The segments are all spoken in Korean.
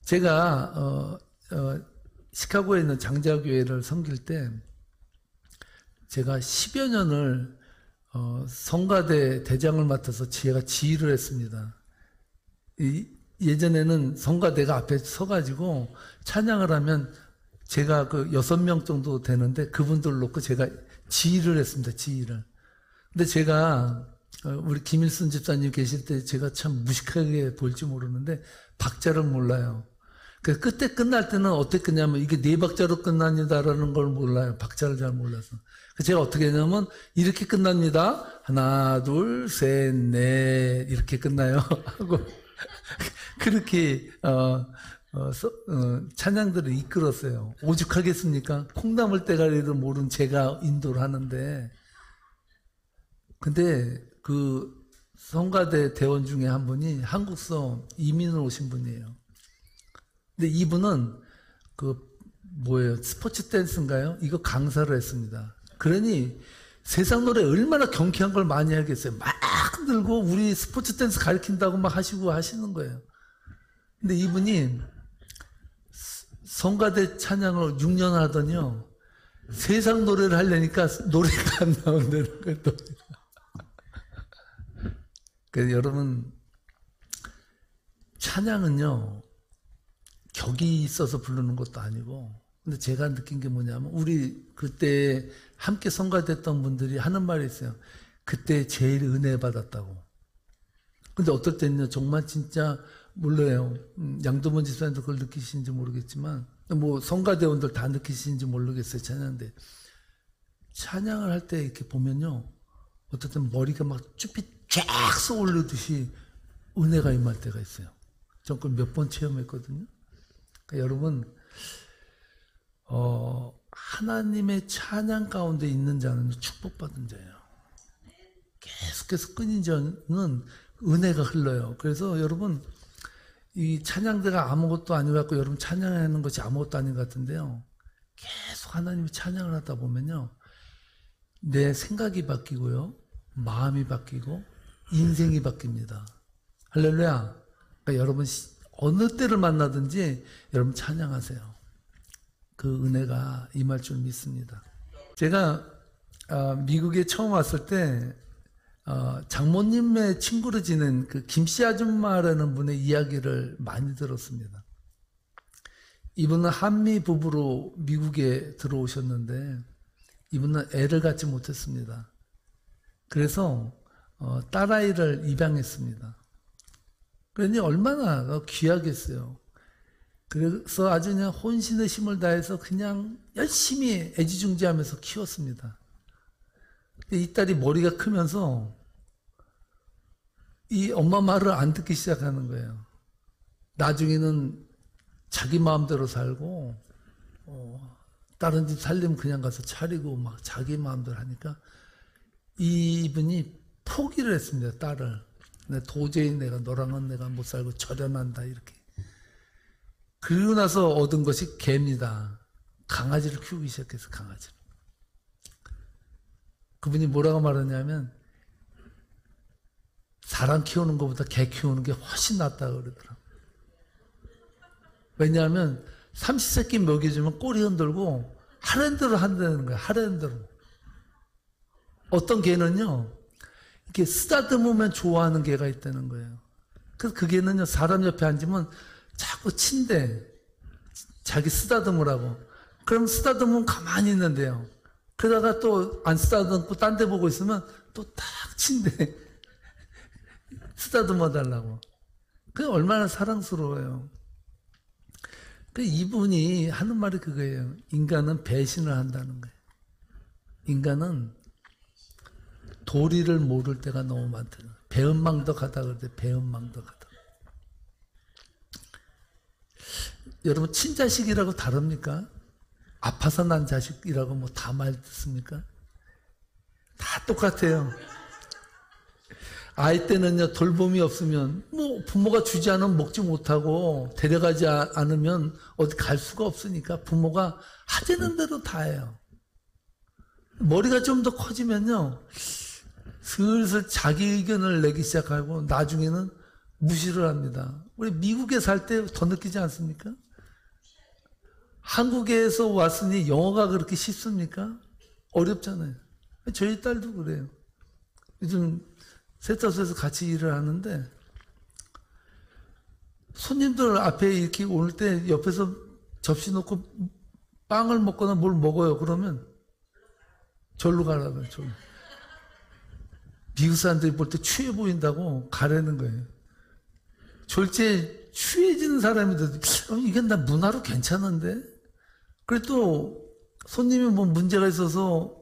제가 시카고에 있는 장자교회를 섬길 때 제가 10여 년을 성가대 대장을 맡아서 제가 지휘를 했습니다. 예전에는 성가대가 앞에 서가지고 찬양을 하면 제가 그 6명 정도 되는데 그분들 놓고 제가 지휘를 했습니다. 지휘를. 근데 제가 우리 김일순 집사님 계실 때 제가 참 무식하게 볼지 모르는데 박자를 몰라요. 그래서 그때 끝날 때는 어떻게 끝냐면 이게 4박자로 끝납니다라는 걸 몰라요. 박자를 잘 몰라서. 그래서 제가 어떻게 했냐면 이렇게 끝납니다. 하나, 둘, 셋, 넷 이렇게 끝나요. 하고 그렇게 찬양들을 이끌었어요. 오죽하겠습니까? 콩나물 대가리를 모른 제가 인도를 하는데 근데 그 성가대 대원 중에 한 분이 한국서 이민을 오신 분이에요. 근데 이분은 스포츠 댄스인가요? 이거 강사를 했습니다. 그러니 세상 노래 얼마나 경쾌한 걸 많이 하겠어요. 막 들고 우리 스포츠 댄스 가르친다고 막 하시는 거예요. 근데 이분이 성가대 찬양을 6년 하더니요. 세상 노래를 하려니까 노래가 안 나온다는 거예요. 그래서 여러분, 찬양은요, 격이 있어서 부르는 것도 아니고, 근데 제가 느낀 게 뭐냐면, 우리 그때 함께 성가됐던 분들이 하는 말이 있어요. 그때 제일 은혜 받았다고. 근데 어떨 때는요, 정말 진짜, 몰라요. 양도문 집사님도 그걸 느끼시는지 모르겠지만, 뭐, 성가대원들 다 느끼시는지 모르겠어요, 찬양인데. 찬양을 할 때 이렇게 보면요, 어쨌든 머리가 막 쭈삣 쫙 쏘오르듯이 은혜가 임할 때가 있어요. 전 그걸 몇 번 체험했거든요. 그러니까 여러분, 하나님의 찬양 가운데 있는 자는 축복받은 자예요. 계속해서 끊인 자는 은혜가 흘러요. 그래서 여러분, 이 찬양대가 아무것도 아니고 여러분 찬양하는 것이 아무것도 아닌 것 같은데요. 계속 하나님의 찬양을 하다 보면요. 내 생각이 바뀌고요. 마음이 바뀌고 인생이 바뀝니다. 할렐루야. 그러니까 여러분 어느 때를 만나든지 여러분 찬양하세요. 그 은혜가 임할 줄 믿습니다. 제가 미국에 처음 왔을 때 장모님의 친구로 지낸 그 김씨 아줌마라는 분의 이야기를 많이 들었습니다. 이분은 한미 부부로 미국에 들어오셨는데 이분은 애를 갖지 못했습니다. 그래서 딸아이를 입양했습니다. 그러니 얼마나 귀하겠어요. 그래서 아주 그냥 혼신의 힘을 다해서 그냥 열심히 애지중지하면서 키웠습니다. 근데 이 딸이 머리가 크면서 이 엄마 말을 안 듣기 시작하는 거예요. 나중에는 자기 마음대로 살고 다른 집 살림 그냥 가서 차리고 막 자기 마음대로 하니까 이분이 포기를 했습니다. 딸을. 도저히 너랑은 내가 못 살고 절연한다 이렇게. 그리고 나서 얻은 것이 개입니다. 강아지를 키우기 시작해서 강아지를. 그분이 뭐라고 말하냐면 사람 키우는 것보다 개 키우는 게 훨씬 낫다고 그러더라고요. 왜냐하면 삼시세끼 먹여주면 꼬리 흔들고 하랜드로 한다는 거예요. 하랜드로. 어떤 개는요. 이렇게 쓰다듬으면 좋아하는 개가 있다는 거예요. 그래서 그 개는요. 사람 옆에 앉으면 자꾸 친대. 자기 쓰다듬으라고. 그럼 쓰다듬으면 가만히 있는데요. 그러다가 또 안 쓰다듬고 딴 데 보고 있으면 또 딱 친대. 쓰다듬어 달라고. 그게 얼마나 사랑스러워요. 그 이분이 하는 말이 그거예요. 인간은 배신을 한다는 거예요. 인간은 도리를 모를 때가 너무 많다. 배은망덕하다 그럴 때 배은망덕하다. 여러분 친자식이라고 다릅니까? 아파서 난 자식이라고 뭐 다 말 듣습니까? 다 똑같아요. 아이 때는요 돌봄이 없으면 뭐 부모가 주지 않으면 먹지 못하고 데려가지 않으면 어디 갈 수가 없으니까 부모가 하자는 대로 다 해요. 머리가 좀 더 커지면요 슬슬 자기 의견을 내기 시작하고 나중에는 무시를 합니다. 우리 미국에 살 때 더 느끼지 않습니까? 한국에서 왔으니 영어가 그렇게 쉽습니까? 어렵잖아요. 저희 딸도 그래요. 요즘 세탁소에서 같이 일을 하는데 손님들 앞에 이렇게 올 때 옆에서 접시 놓고 빵을 먹거나 뭘 먹어요. 그러면 절로 가라고요. 절로. 미국 사람들이 볼 때 취해 보인다고 가라는 거예요. 졸지에 취해지는 사람인데 이게 나 문화로 괜찮은데? 그래 또 손님이 뭐 문제가 있어서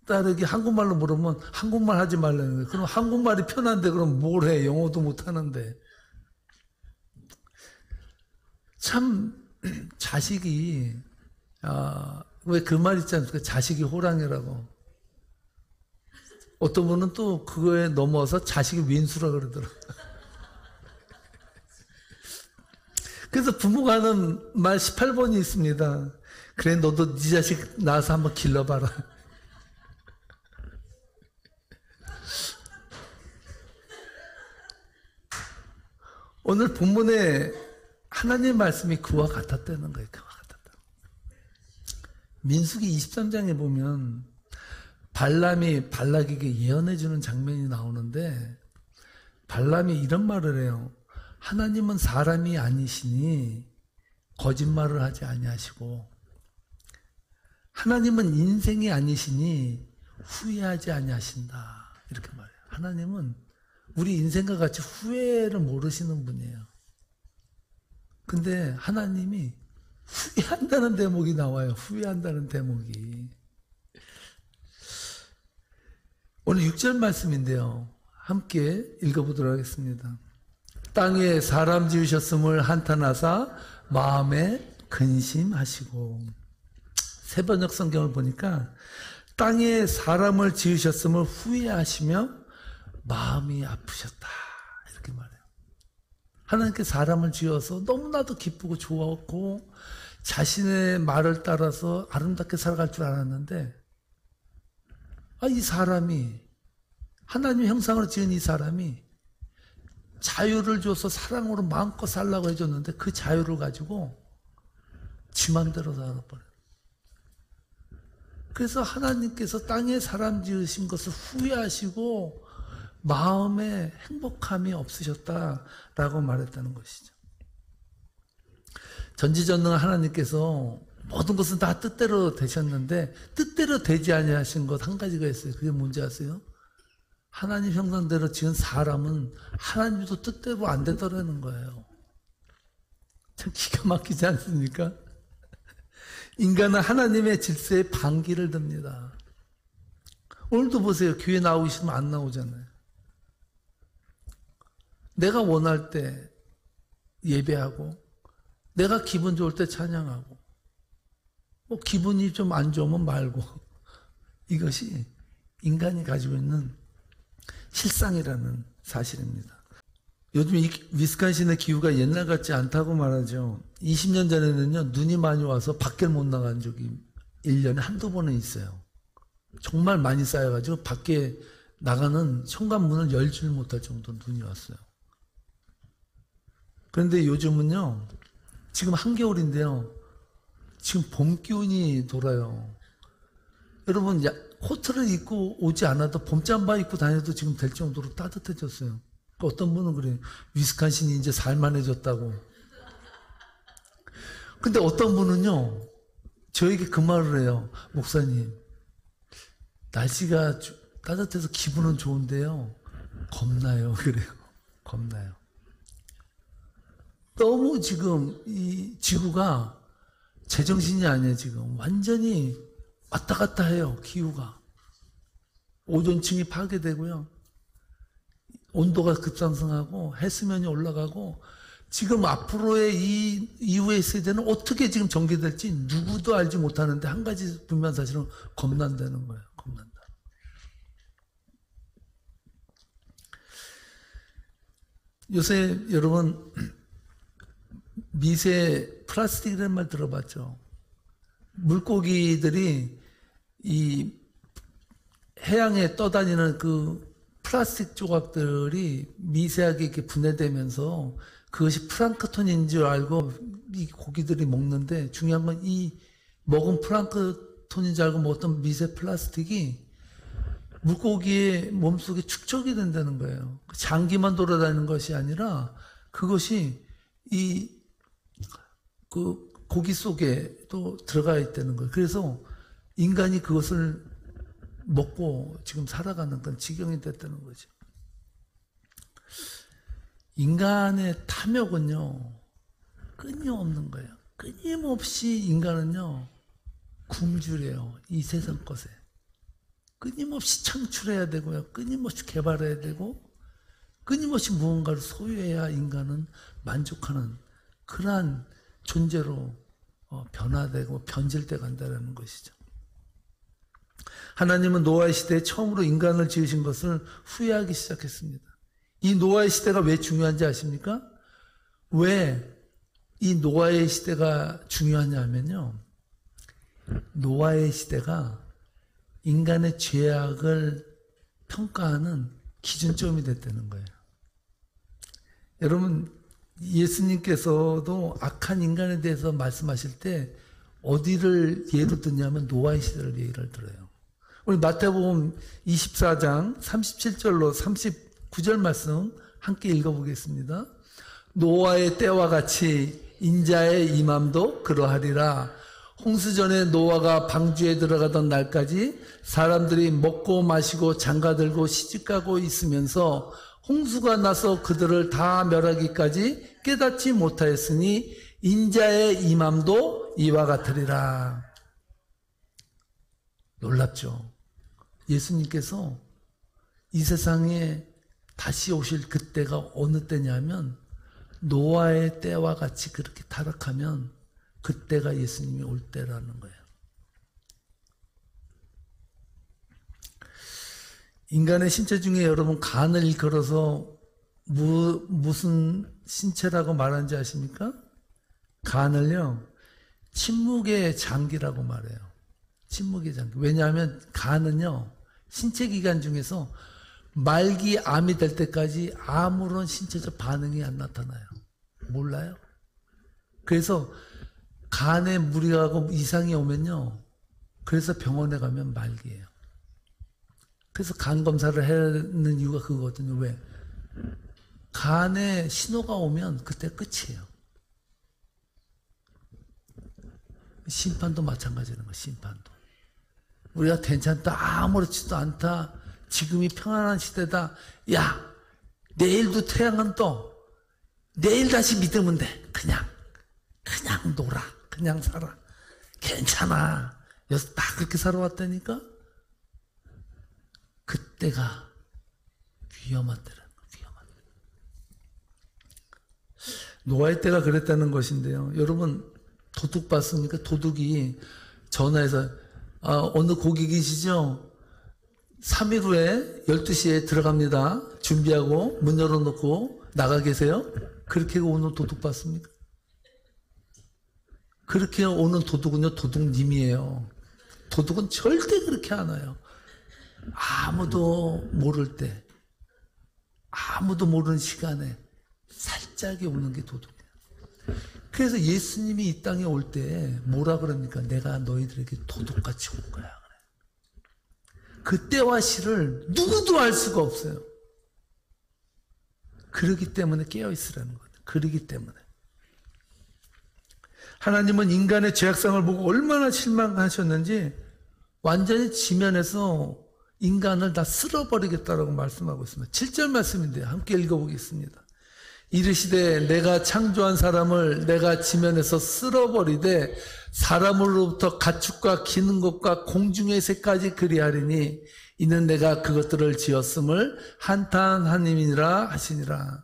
딸에게 한국말로 물으면 한국말 하지 말라는 거예요. 그럼 한국말이 편한데 그럼 뭘 해? 영어도 못 하는데. 참 자식이 왜 그 말 있지 않습니까? 자식이 호랑이라고. 어떤 분은 또 그거에 넘어서 자식이 윈수라 그러더라고요. 그래서 부모가 하는 말 18번이 있습니다. 그래 너도 네 자식 낳아서 한번 길러봐라. 오늘 본문에 하나님의 말씀이 그와 같았다는 거예요. 그와 같았다. 민수기 23장에 보면 발람이 발락에게 예언해 주는 장면이 나오는데 발람이 이런 말을 해요. 하나님은 사람이 아니시니 거짓말을 하지 아니하시고 하나님은 인생이 아니시니 후회하지 아니하신다. 이렇게 말해요. 하나님은 우리 인생과 같이 후회를 모르시는 분이에요. 근데 하나님이 후회한다는 대목이 나와요. 후회한다는 대목이. 오늘 6절 말씀인데요. 함께 읽어보도록 하겠습니다. 땅에 사람 지으셨음을 한탄하사 마음에 근심하시고. 새번역 성경을 보니까 땅에 사람을 지으셨음을 후회하시며 마음이 아프셨다. 이렇게 말해요. 하나님께 사람을 지어서 너무나도 기쁘고 좋았고 자신의 말을 따라서 아름답게 살아갈 줄 알았는데 이 사람이 하나님 형상으로 지은 이 사람이 자유를 줘서 사랑으로 마음껏 살라고 해줬는데 그 자유를 가지고 지 맘대로 살아버려요. 그래서 하나님께서 땅에 사람 지으신 것을 후회하시고 마음에 행복함이 없으셨다라고 말했다는 것이죠. 전지전능한 하나님께서 모든 것은 다 뜻대로 되셨는데 뜻대로 되지 아니하신 것 한 가지가 있어요. 그게 뭔지 아세요? 하나님 형상대로 지은 사람은 하나님도 뜻대로 안 되더라는 거예요. 참 기가 막히지 않습니까? 인간은 하나님의 질서에 반기를 듭니다. 오늘도 보세요. 교회 나오고 싶으면 안 나오잖아요. 내가 원할 때 예배하고 내가 기분 좋을 때 찬양하고 뭐 기분이 좀 안 좋으면 말고 이것이 인간이 가지고 있는 실상이라는 사실입니다. 요즘 이 위스콘신의 기후가 옛날 같지 않다고 말하죠. 20년 전에는요 눈이 많이 와서 밖에 못 나간 적이 1년에 한두 번은 있어요. 정말 많이 쌓여가지고 밖에 나가는 현관문을 열지 못할 정도로 눈이 왔어요. 그런데 요즘은요 지금 한겨울인데요 지금 봄 기운이 돌아요. 여러분 코트를 입고 오지 않아도 봄잠바 입고 다녀도 지금 될 정도로 따뜻해졌어요. 어떤 분은 그래요. 위스콘신이 이제 살만해졌다고. 근데 어떤 분은요 저에게 그 말을 해요. 목사님 날씨가 따뜻해서 기분은 좋은데요 겁나요. 그래요. 겁나요. 너무 지금 이 지구가 제정신이 아니에요. 지금 완전히 왔다 갔다 해요. 기후가. 오존층이 파괴되고요. 온도가 급상승하고 해수면이 올라가고 지금 앞으로의 이후의 세대는 어떻게 지금 전개될지 누구도 알지 못하는데 한 가지 분명한 사실은 겁난다는 거예요. 겁난다. 요새 여러분 미세 플라스틱이라는 말 들어봤죠? 물고기들이 이 해양에 떠다니는 그 플라스틱 조각들이 미세하게 이렇게 분해되면서 그것이 플랑크톤인 줄 알고 이 고기들이 먹는데, 중요한 건 이 먹은 플랑크톤인 줄 알고 먹었던 미세 플라스틱이 물고기의 몸속에 축적이 된다는 거예요. 장기만 돌아다니는 것이 아니라 그것이 그 고기 속에 또 들어가 있다는 거예요. 그래서 인간이 그것을 먹고 지금 살아가는 건 지경이 됐다는 거죠. 인간의 탐욕은요, 끊임없는 거예요. 끊임없이 인간은요, 굶주려요. 이 세상 것에. 끊임없이 창출해야 되고요. 끊임없이 개발해야 되고, 끊임없이 무언가를 소유해야 인간은 만족하는 그러한 존재로 변화되고 변질돼 간다는 것이죠. 하나님은 노아의 시대에 처음으로 인간을 지으신 것을 후회하기 시작했습니다. 이 노아의 시대가 왜 중요한지 아십니까? 왜 이 노아의 시대가 중요하냐면요, 노아의 시대가 인간의 죄악을 평가하는 기준점이 됐다는 거예요. 여러분, 예수님께서도 악한 인간에 대해서 말씀하실 때 어디를 예로 드냐면 노아의 시대를 예를 들어요. 우리 마태복음 24장 37절로 39절 말씀 함께 읽어보겠습니다. 노아의 때와 같이 인자의 임함도 그러하리라. 홍수전에 노아가 방주에 들어가던 날까지 사람들이 먹고 마시고 장가들고 시집가고 있으면서 홍수가 나서 그들을 다 멸하기까지 깨닫지 못하였으니 인자의 임함도 이와 같으리라. 놀랍죠? 예수님께서 이 세상에 다시 오실 그때가 어느 때냐면 노아의 때와 같이 그렇게 타락하면 그때가 예수님이 올 때라는 거예요. 인간의 신체 중에 여러분 간을 일컬어서 무슨 신체라고 말하는지 아십니까? 간을요, 침묵의 장기라고 말해요. 침묵의 장기. 왜냐하면 간은요, 신체 기관 중에서 말기 암이 될 때까지 아무런 신체적 반응이 안 나타나요. 몰라요? 그래서 간에 무리하고 이상이 오면요, 그래서 병원에 가면 말기예요. 그래서 간 검사를 해야 하는 이유가 그거거든요. 왜? 간에 신호가 오면 그때 끝이에요. 심판도 마찬가지라는 거예요. 심판도. 우리가 괜찮다, 아무렇지도 않다, 지금이 평안한 시대다, 야, 내일도 태양은 떠, 내일 다시 믿으면 돼. 그냥 놀아, 그냥 살아, 괜찮아. 여기서 다 그렇게 살아왔다니까. 그때가 위험한 때라는 거예요. 위험한 때. 노아의 때가 그랬다는 것인데요. 여러분, 도둑 봤습니까? 도둑이 전화해서 어느 고객이시죠? 3일 후에 12시에 들어갑니다. 준비하고 문 열어놓고 나가 계세요? 그렇게 오는 도둑 봤습니까? 그렇게 오는 도둑은요, 도둑님이에요. 도둑은 절대 그렇게 안 와요. 아무도 모를 때, 아무도 모르는 시간에 살짝이 오는 게 도둑이에요. 그래서 예수님이 이 땅에 올 때 뭐라 그럽니까? 내가 너희들에게 도둑같이 올 거야. 그때와 시를 누구도 알 수가 없어요. 그러기 때문에 깨어있으라는 거예요. 그러기 때문에. 하나님은 인간의 죄악성을 보고 얼마나 실망하셨는지 완전히 지면에서 인간을 다 쓸어버리겠다라고 말씀하고 있습니다. 7절 말씀인데요. 함께 읽어보겠습니다. 이르시되 내가 창조한 사람을 내가 지면에서 쓸어버리되 사람으로부터 가축과 기는 것과 공중의 새까지 그리하리니 이는 내가 그것들을 지었음을 한탄하님이라 하시니라.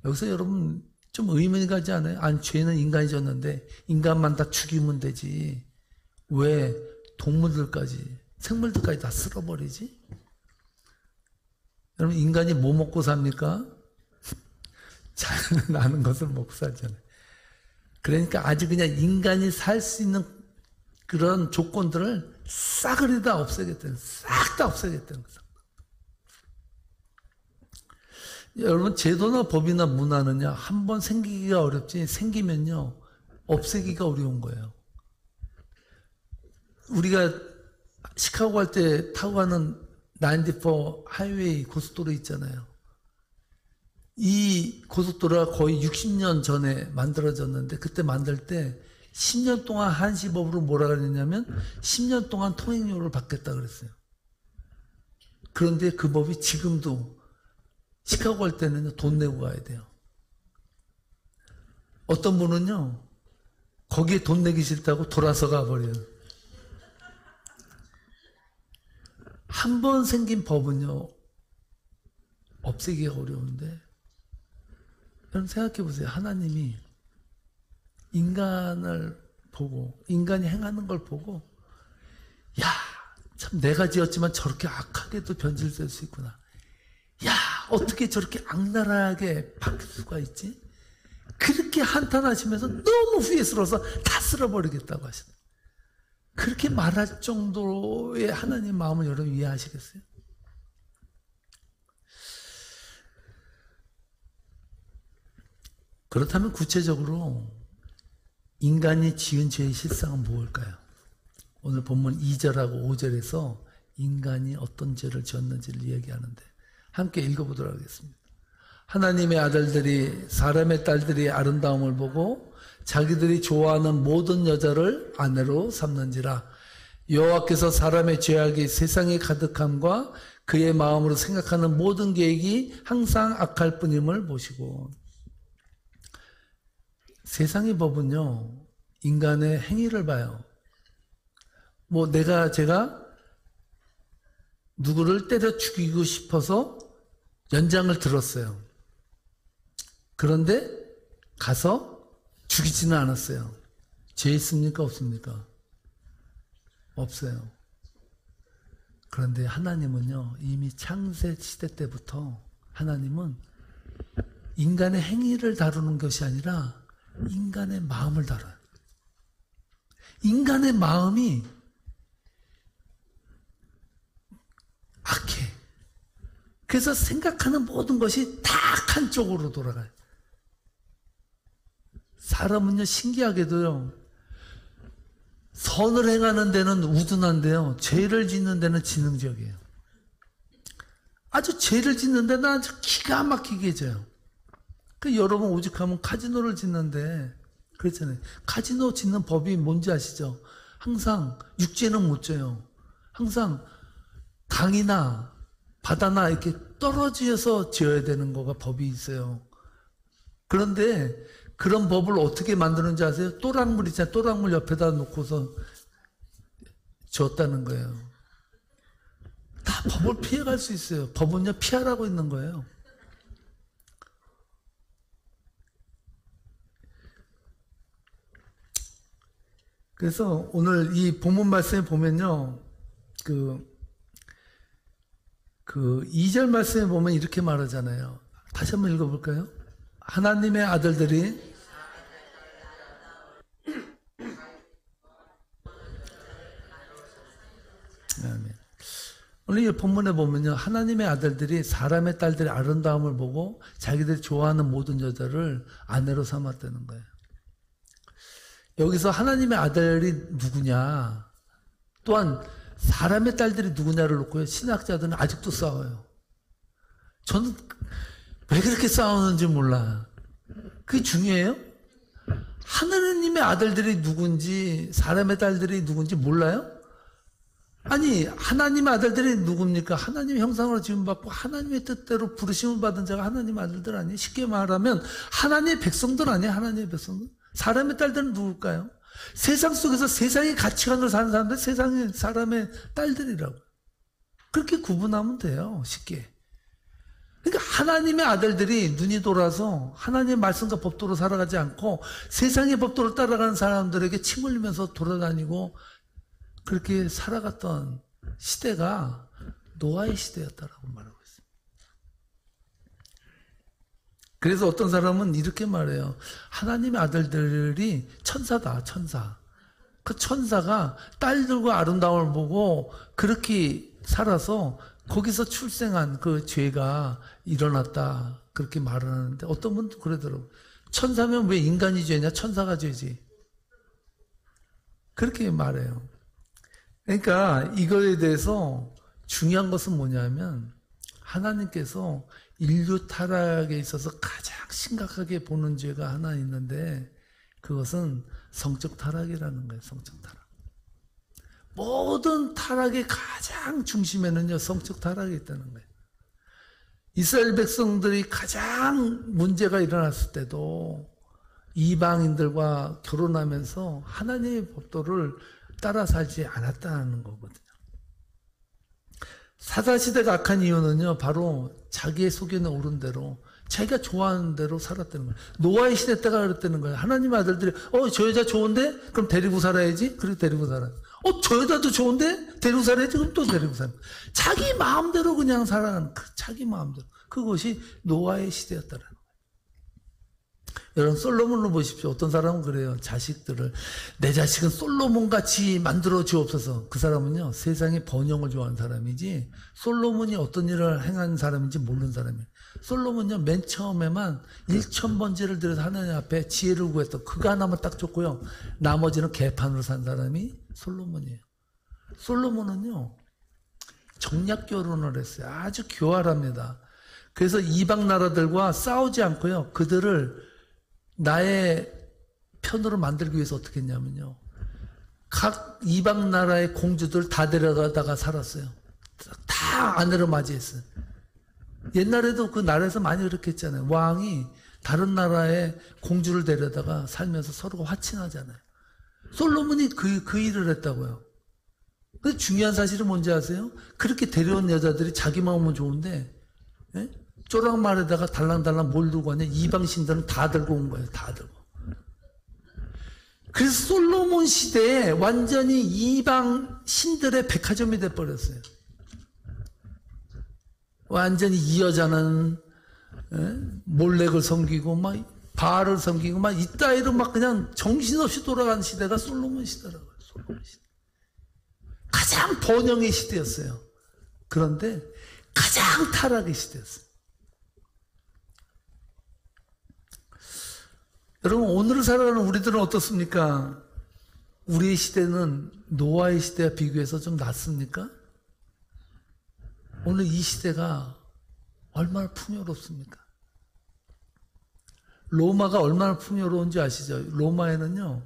여기서 여러분 좀 의문이 가지 않아요? 아니, 죄는 인간이 졌는데 인간만 다 죽이면 되지, 왜 동물들까지, 생물들까지 다 쓸어버리지? 여러분, 인간이 뭐 먹고 삽니까? 자연에 나는 것을 먹고 살잖아요. 그러니까 아주 그냥 인간이 살 수 있는 그런 조건들을 싸그리 다 없애겠다는, 싹 다 없애겠다는 거죠. 여러분, 제도나 법이나 문화는요, 한번 생기기가 어렵지, 생기면요, 없애기가 어려운 거예요. 우리가 시카고 갈 때 타고 가는 94 하이웨이 고속도로 있잖아요. 이 고속도로가 거의 60년 전에 만들어졌는데, 그때 만들 때 10년 동안 한시법으로 뭐라 그랬냐면 10년 동안 통행료를 받겠다 그랬어요. 그런데 그 법이 지금도 시카고 갈 때는 돈 내고 가야 돼요. 어떤 분은요, 거기에 돈 내기 싫다고 돌아서 가버려요. 한 번 생긴 법은요, 없애기가 어려운데, 여러분 생각해 보세요. 하나님이 인간을 보고, 인간이 행하는 걸 보고, 야, 참 내가 지었지만 저렇게 악하게도 변질될 수 있구나. 야, 어떻게 저렇게 악랄하게 바뀔 수가 있지? 그렇게 한탄하시면서 너무 후회스러워서 다 쓸어버리겠다고 하시는. 그렇게 말할 정도의 하나님 마음을 여러분 이해하시겠어요? 그렇다면 구체적으로 인간이 지은 죄의 실상은 무엇일까요? 오늘 본문 2절하고 5절에서 인간이 어떤 죄를 지었는지를 얘기하는데 함께 읽어보도록 하겠습니다. 하나님의 아들들이 사람의 딸들이 아름다움을 보고 자기들이 좋아하는 모든 여자를 아내로 삼는지라. 여호와께서 사람의 죄악이 세상에 가득함과 그의 마음으로 생각하는 모든 계획이 항상 악할 뿐임을 보시고. 세상의 법은요, 인간의 행위를 봐요. 뭐 제가 누구를 때려 죽이고 싶어서 연장을 들었어요. 그런데 가서 죽이지는 않았어요. 죄 있습니까? 없습니까? 없어요. 그런데 하나님은요, 이미 창세 시대 때부터 하나님은 인간의 행위를 다루는 것이 아니라 인간의 마음을 다뤄요. 인간의 마음이 악해. 그래서 생각하는 모든 것이 다 한쪽으로 돌아가요. 사람은요, 신기하게도요, 선을 행하는 데는 우둔한데요, 죄를 짓는 데는 지능적이에요. 아주 죄를 짓는 데는 아주 기가 막히게 져요. 여러분 오직하면 카지노를 짓는데, 그렇잖아요. 카지노 짓는 법이 뭔지 아시죠? 항상 육지에는 못 져요. 항상 강이나 바다나 이렇게 떨어져서 지어야 되는 거가 법이 있어요. 그런데 그런 법을 어떻게 만드는지 아세요? 또랑물 있잖아요. 또랑물 옆에다 놓고서 지었다는 거예요. 다 법을 피해갈 수 있어요. 법은요, 피하라고 있는 거예요. 그래서 오늘 이 본문 말씀에 보면요, 그 2절 말씀에 보면 이렇게 말하잖아요. 다시 한번 읽어볼까요? 하나님의 아들들이 아멘. 오늘 이 본문에 보면요, 하나님의 아들들이 사람의 딸들의 아름다움을 보고 자기들이 좋아하는 모든 여자를 아내로 삼았다는 거예요. 여기서 하나님의 아들이 누구냐, 또한 사람의 딸들이 누구냐를 놓고요, 신학자들은 아직도 싸워요. 저는 왜 그렇게 싸우는지 몰라. 그게 중요해요? 하나님의 아들들이 누군지, 사람의 딸들이 누군지 몰라요? 아니, 하나님의 아들들이 누굽니까? 하나님의 형상으로 지음받고 하나님의 뜻대로 부르심을 받은 자가 하나님의 아들들 아니에요? 쉽게 말하면 하나님의 백성들 아니에요? 하나님의 백성들? 사람의 딸들은 누굴까요? 세상 속에서 세상의 가치관으로 사는 사람들, 세상의 사람의 딸들이라고. 그렇게 구분하면 돼요, 쉽게. 그러니까 하나님의 아들들이 눈이 돌아서 하나님의 말씀과 법도로 살아가지 않고 세상의 법도를 따라가는 사람들에게 침 흘리면서 돌아다니고 그렇게 살아갔던 시대가 노아의 시대였다라고 말하고 있어요. 그래서 어떤 사람은 이렇게 말해요. 하나님의 아들들이 천사다, 천사. 그 천사가 딸들과 아름다움을 보고 그렇게 살아서 거기서 출생한 그 죄가 일어났다. 그렇게 말을 하는데 어떤 분도 그러더라고요. 천사면 왜 인간이 죄냐? 천사가 죄지. 그렇게 말해요. 그러니까 이거에 대해서 중요한 것은 뭐냐면 하나님께서 인류 타락에 있어서 가장 심각하게 보는 죄가 하나 있는데 그것은 성적 타락이라는 거예요. 성적 타락. 모든 타락의 가장 중심에는요, 성적 타락이 있다는 거예요. 이스라엘 백성들이 가장 문제가 일어났을 때도 이방인들과 결혼하면서 하나님의 법도를 따라 살지 않았다는 거거든요. 사사시대가 악한 이유는요, 바로 자기의 속에는 오른 대로, 자기가 좋아하는 대로 살았다는 거예요. 노아의 시대 때가 그랬다는 거예요. 하나님의 아들들이, 저 여자 좋은데? 그럼 데리고 살아야지? 그래, 데리고 살아. 저 여자도 좋은데? 데리고 살아야지? 그럼 또 데리고 살아. 자기 마음대로 그냥 살아가는, 자기 마음대로. 그것이 노아의 시대였다는 거예요. 여러분, 솔로몬을 보십시오. 어떤 사람은 그래요. 자식들을. 내 자식은 솔로몬 같이 만들어 주옵소서. 그 사람은요, 세상의 번영을 좋아하는 사람이지, 솔로몬이 어떤 일을 행한 사람인지 모르는 사람이에요. 솔로몬은요, 맨 처음에만 1000번제를 들여서 하나님 앞에 지혜를 구했어. 그거 하나만 딱 줬고요. 나머지는 개판으로 산 사람이 솔로몬이에요. 솔로몬은요, 정략 결혼을 했어요. 아주 교활합니다. 그래서 이방 나라들과 싸우지 않고요, 그들을 나의 편으로 만들기 위해서 어떻게 했냐면요, 각 이방 나라의 공주들 다 데려가다가 살았어요. 다 아내로 맞이했어요. 옛날에도 그 나라에서 많이 그렇게 했잖아요. 왕이 다른 나라의 공주를 데려다가 살면서 서로가 화친하잖아요. 솔로몬이 그 일을 했다고요. 근데 중요한 사실은 뭔지 아세요? 그렇게 데려온 여자들이 자기 마음은 좋은데, 예? 쪼랑말에다가 달랑달랑 뭘 들고 왔냐? 이방 신들은 다 들고 온 거예요. 다 들고. 그래서 솔로몬 시대에 완전히 이방 신들의 백화점이 돼버렸어요. 완전히 이 여자는 몰렉을 섬기고 막 바알을 섬기고 막 이따위로 막 그냥 정신없이 돌아가는 시대가 솔로몬 시대라고요. 솔로몬 시대. 가장 번영의 시대였어요. 그런데 가장 타락의 시대였어요. 여러분, 오늘을 살아가는 우리들은 어떻습니까? 우리의 시대는 노아의 시대와 비교해서 좀 낫습니까? 오늘 이 시대가 얼마나 풍요롭습니까? 로마가 얼마나 풍요로운지 아시죠? 로마에는요,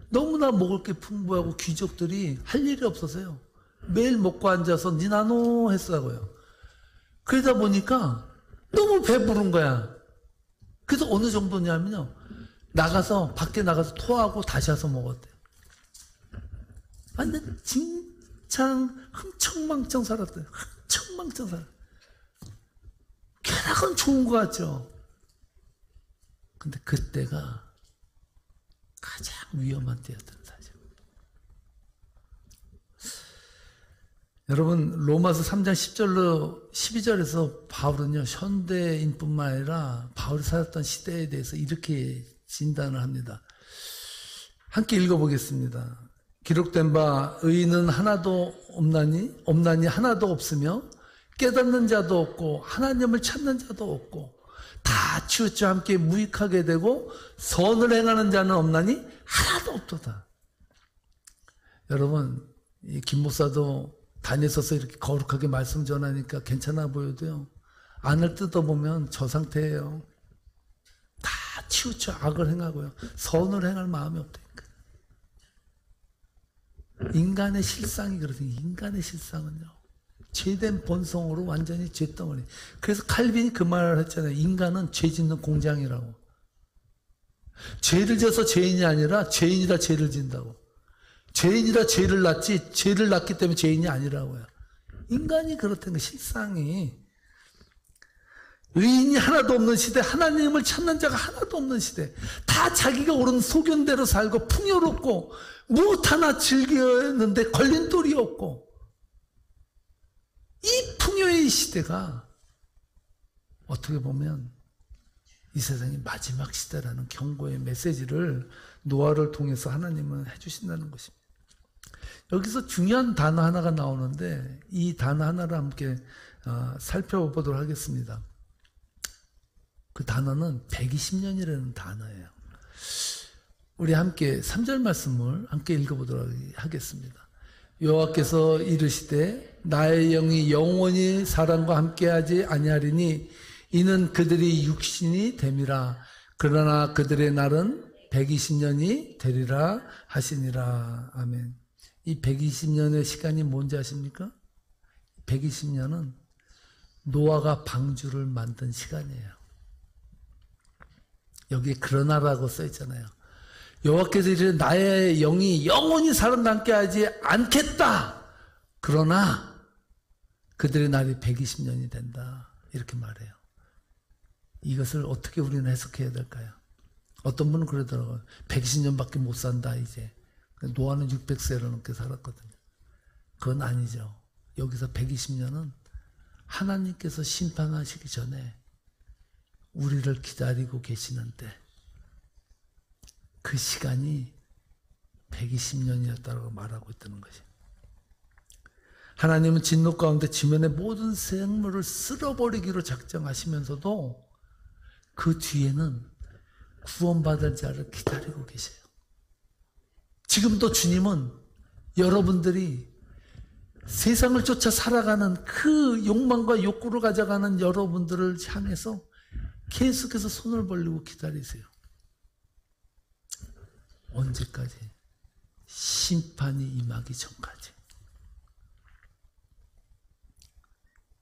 너무나 먹을 게 풍부하고 귀족들이 할 일이 없어서요, 매일 먹고 앉아서 니나노 했어요. 그러다 보니까 너무 배부른 거야. 그래서 어느 정도냐면요, 밖에 나가서 토하고 다시 와서 먹었대요. 근데 진짜 흥청망청 살았대요. 흥청망청 살았대요. 쾌락은 좋은 것 같죠? 근데 그때가 가장 위험한 때였던 사실입니다. 여러분, 로마서 3장 10절로 12절에서 바울은요, 현대인뿐만 아니라 바울이 살았던 시대에 대해서 이렇게 진단을 합니다. 함께 읽어보겠습니다. 기록된 바 의인은 하나도 없나니 하나도 없으며 깨닫는 자도 없고 하나님을 찾는 자도 없고 다 치우쳐 함께 무익하게 되고 선을 행하는 자는 없나니 하나도 없도다. 여러분, 이 김 목사도 다녔어서 이렇게 거룩하게 말씀 전하니까 괜찮아 보여도요, 안을 뜯어보면 저 상태예요. 다 치우쳐 악을 행하고요, 선을 행할 마음이 없다니까. 인간의 실상이 그렇습니다. 인간의 실상은요, 죄된 본성으로 완전히 죄덩어리. 그래서 칼빈이 그 말을 했잖아요. 인간은 죄 짓는 공장이라고. 죄를 져서 죄인이 아니라 죄인이라 죄를 진다고. 죄인이라 죄를 낳지 죄를 낳기 때문에 죄인이 아니라고요. 인간이 그렇다는 거, 실상이. 의인이 하나도 없는 시대, 하나님을 찾는 자가 하나도 없는 시대, 다 자기가 옳은 소견대로 살고 풍요롭고 무엇 하나 즐겼는데 걸림돌이 없고, 이 풍요의 시대가 어떻게 보면 이 세상의 마지막 시대라는 경고의 메시지를 노아를 통해서 하나님은 해주신다는 것입니다. 여기서 중요한 단어 하나가 나오는데 이 단어 하나를 함께 살펴보도록 하겠습니다. 그 단어는 120년이라는 단어예요. 우리 함께 3절 말씀을 함께 읽어보도록 하겠습니다. 여호와께서 이르시되 나의 영이 영원히 사람과 함께하지 아니하리니 이는 그들이 육신이 됨이라. 그러나 그들의 날은 120년이 되리라 하시니라. 아멘. 이 120년의 시간이 뭔지 아십니까? 120년은 노아가 방주를 만든 시간이에요. 여기에 그러나라고 써있잖아요. 여호와께서 이르되 나의 영이 영원히 사람과 함께하지 않겠다. 그러나 그들의 날이 120년이 된다. 이렇게 말해요. 이것을 어떻게 우리는 해석해야 될까요? 어떤 분은 그러더라고요. 120년밖에 못 산다 이제. 노아는 600세를 넘게 살았거든요. 그건 아니죠. 여기서 120년은 하나님께서 심판하시기 전에 우리를 기다리고 계시는데 그 시간이 120년이었다고 말하고 있다는 것이에요. 하나님은 진노 가운데 지면의 모든 생물을 쓸어버리기로 작정하시면서도 그 뒤에는 구원받을 자를 기다리고 계세요. 지금도 주님은 여러분들이 세상을 쫓아 살아가는 그 욕망과 욕구를 가져가는 여러분들을 향해서 계속해서 손을 벌리고 기다리세요. 언제까지? 심판이 임하기 전까지.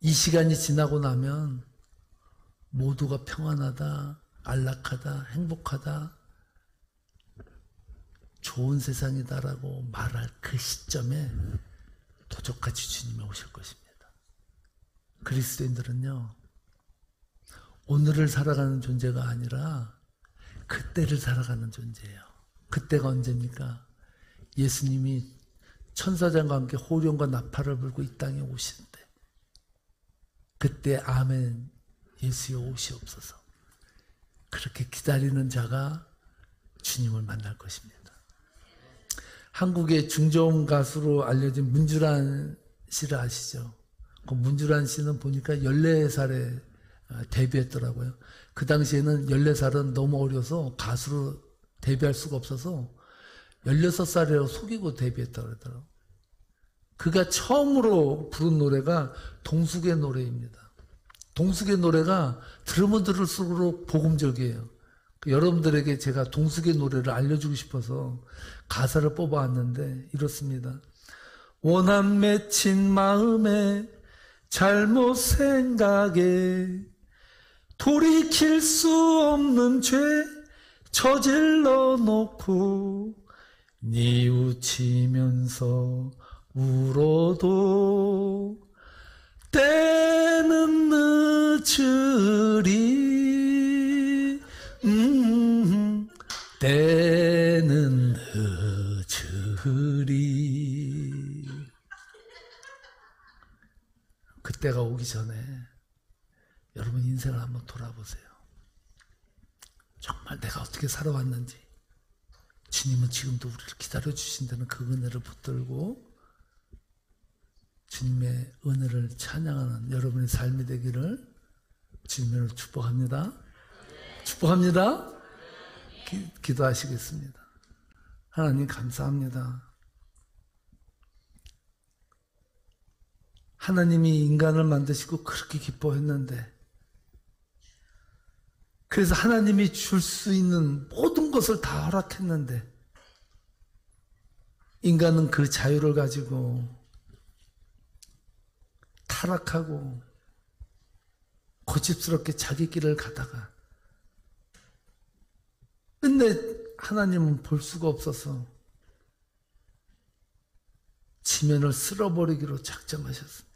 이 시간이 지나고 나면 모두가 평안하다, 안락하다, 행복하다, 좋은 세상이다라고 말할 그 시점에 도적같이 주님이 오실 것입니다. 그리스도인들은요, 오늘을 살아가는 존재가 아니라 그때를 살아가는 존재예요. 그때가 언제입니까? 예수님이 천사장과 함께 호령과 나팔을 불고 이 땅에 오시는데 그때 아멘 예수여 오시옵소서. 그렇게 기다리는 자가 주님을 만날 것입니다. 한국의 중저음 가수로 알려진 문주란 씨를 아시죠? 그 문주란 씨는 보니까 14살에 데뷔했더라고요. 그 당시에는 14살은 너무 어려서 가수로 데뷔할 수가 없어서 16살에 속이고 데뷔했다고 그러더라고요. 그가 처음으로 부른 노래가 동숙의 노래입니다. 동숙의 노래가 들으면 들을수록 복음적이에요. 여러분들에게 제가 동숙의 노래를 알려주고 싶어서 가사를 뽑아왔는데 이렇습니다. 원한 맺힌 마음에 잘못 생각에 돌이킬 수 없는 죄 저질러 놓고 뉘우치면서 울어도 때는 늦으리 때는 늦으리. 그때가 오기 전에 여러분 인생을 한번 돌아보세요. 정말 내가 어떻게 살아왔는지 주님은 지금도 우리를 기다려주신다는 그 은혜를 붙들고 주님의 은혜를 찬양하는 여러분의 삶이 되기를 주님으로 축복합니다. 축복합니다. 기도하시겠습니다. 하나님 감사합니다. 하나님이 인간을 만드시고 그렇게 기뻐했는데 그래서 하나님이 줄 수 있는 모든 것을 다 허락했는데 인간은 그 자유를 가지고 타락하고 고집스럽게 자기 길을 가다가 근데 하나님은 볼 수가 없어서 지면을 쓸어버리기로 작정하셨습니다.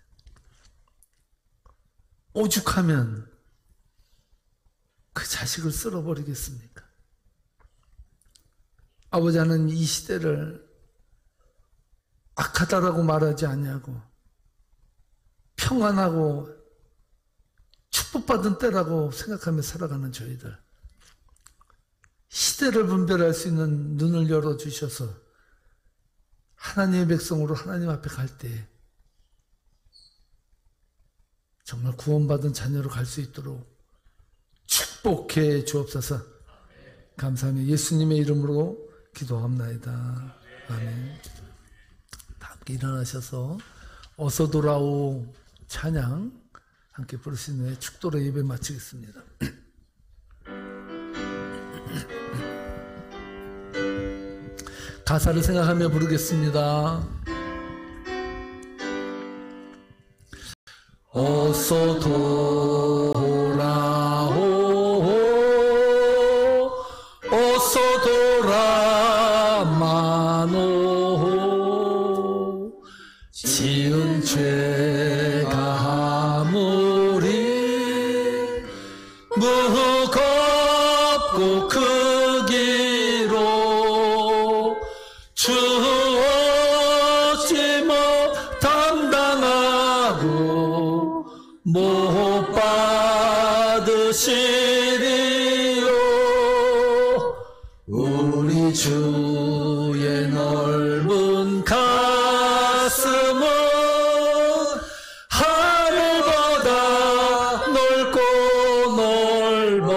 오죽하면 그 자식을 쓸어버리겠습니까? 아버지 하나님 이 시대를 악하다라고 말하지 아니하고 평안하고 축복받은 때라고 생각하며 살아가는 저희들 시대를 분별할 수 있는 눈을 열어주셔서 하나님의 백성으로 하나님 앞에 갈 때 정말 구원받은 자녀로 갈 수 있도록 축복해 주옵소서. 감사하며 예수님의 이름으로 기도합나이다. 아멘. 다 함께 일어나셔서 어서 돌아오 찬양 함께 부르신 후에 축도로 예배 마치겠습니다. 가사를 생각하며 부르겠습니다. 어서 돌아오 어서 돌아마노 지은 죄가 아무리 무겁고 크기로 주었지 못함당하고 못 받으시리요. 우리 주의 넓은 가슴은 하늘보다 넓고 넓어.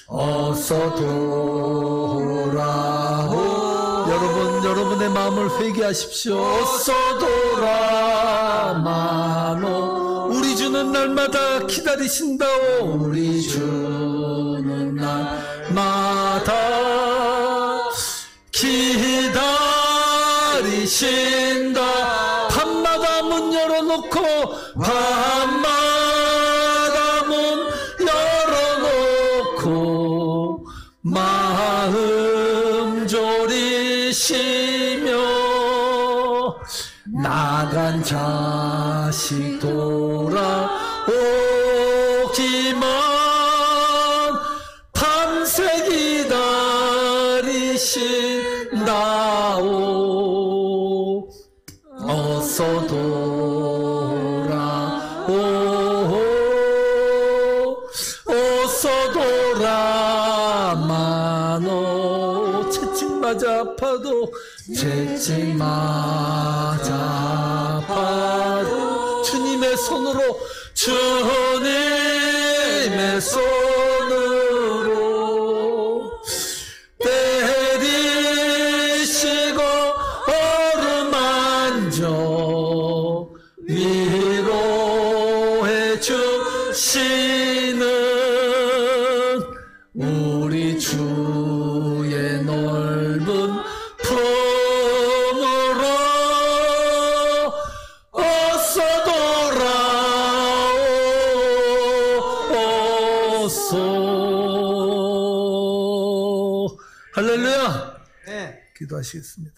어서 돌아오. 여러분의 마음을 회개하십시오. 어서 돌아마노. 우리 주는 날마다 기다리신다오. 우리 주는 날마다 기다리신다. 밤마다 문 열어놓고 밤마다 문 열어놓고 마음 졸이시며 나간 자식 돌아오기만 밤새 기다리신다오. 어서 돌아오 어서 돌아마노. 채찍맞아 아파도 채찍맞아 아파도 주님의 손으로 주님의 손으로 때리시고 어루만져 위로해 주시는 우리 주의 넓은 품으로 어서 돌아오소. 할렐루야. 네. 기도하시겠습니다.